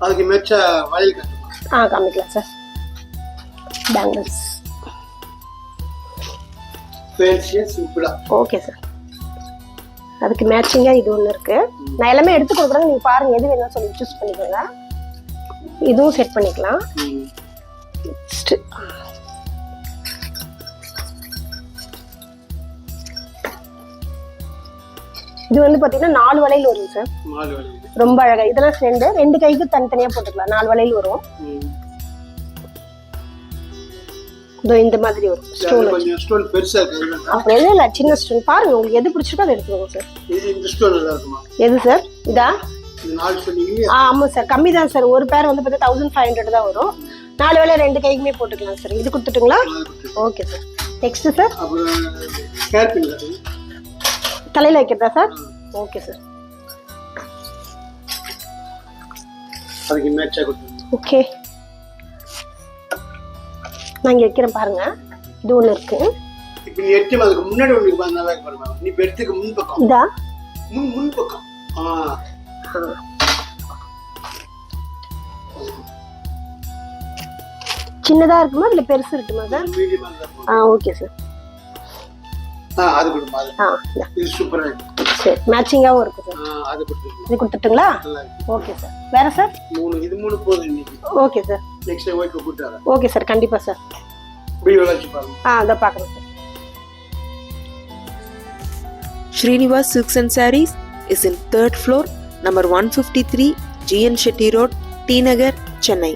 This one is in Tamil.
அதுக்கு மேட்ச வளையல் கட்டணும். காமிக்கலாம் சார். பேங்கிள்ஸ் ஃபேன்சியா சிம்பிளா. Okay sir. அதுக்கு மேட்சிங்கா இது ஒன்று இருக்கு. நான் எல்லாமே எடுத்து கொடுக்குறேன், நீங்க பாருங்க எது வேணும்னு சொல்லி சூஸ் பண்ணிக்கோங்க. இதுவும் செட் பண்ணிக்கலாம். இது வந்து பாத்தீங்கன்னா 4 வளையல் வரும் சார். 4 வளையல் ரொம்ப அழகா. இதெல்லாம் ரெண்டு கைக்கு தனித்தனியா போட்டுக்கலாம். 4 வளையல் வரும். இதோ இந்த மாதிரி வரும். ஸ்டோன் கொஞ்சம் ஸ்டோன் பெருசா இருக்கு. அப்ப இல்ல சின்ன ஸ்டோன் பாருங்க, உங்களுக்கு எது பிடிச்சிருக்கோ அதை எடுத்துக்கோங்க சார். இது இந்த ஸ்டோன் நல்லா இருக்குமா? எது சார்? இதா? இந்த 4 சொன்னீங்க. ஆமா சார், கம்மி தான் சார். ஒரு பேர் வந்து பார்த்தா 1500 தான் வரும். 4 வேளை 2 கைக்குமே போட்டுக்கலாம் சார். இது கொடுத்துட்டுங்களா? Okay sir. நெக்ஸ்ட் சார், அப்புறம் ஹேர் பின் தலையில வைக்கிறதா சார்? Okay sir. அதுக்கு மேட்சா கொடுத்துருங்க. ஓகே, நான் இங்க வைக்கிறேன் பாருங்க. இது ஒண்ணு இருக்கு. இப்போ நீ எட்டு அதுக்கு முன்னாடி ஒண்ணு இருக்கு, நல்லா இருக்கு பாருங்க. நீ பெட்க்கு முன் பக்கம். இதா? முன் பக்கம். சின்னதா இருக்குமா இல்ல பெருசு இருக்குமா சார்? மீடியமா இருக்கு. Okay sir. அது கொடுமா. இது சூப்பரா இருக்கு. சரி, மேட்சிங்காவும் இருக்கு சார். அது கொடுத்துருங்க. இது கொடுத்துட்டுங்களா? Okay sir. வேற சார்? 3 போதும் இன்னைக்கு. Okay sir. நெக்ஸ்ட் வீக் கூட்டிட்டு ஓகே சார், கண்டிப்பா சார். வீடியோல வச்சு பாருங்க. அத பாக்குறேன் sir. Srinivas Silks and Sarees is in 3rd floor, number 153, GN Shetty Road, T Nagar, Chennai.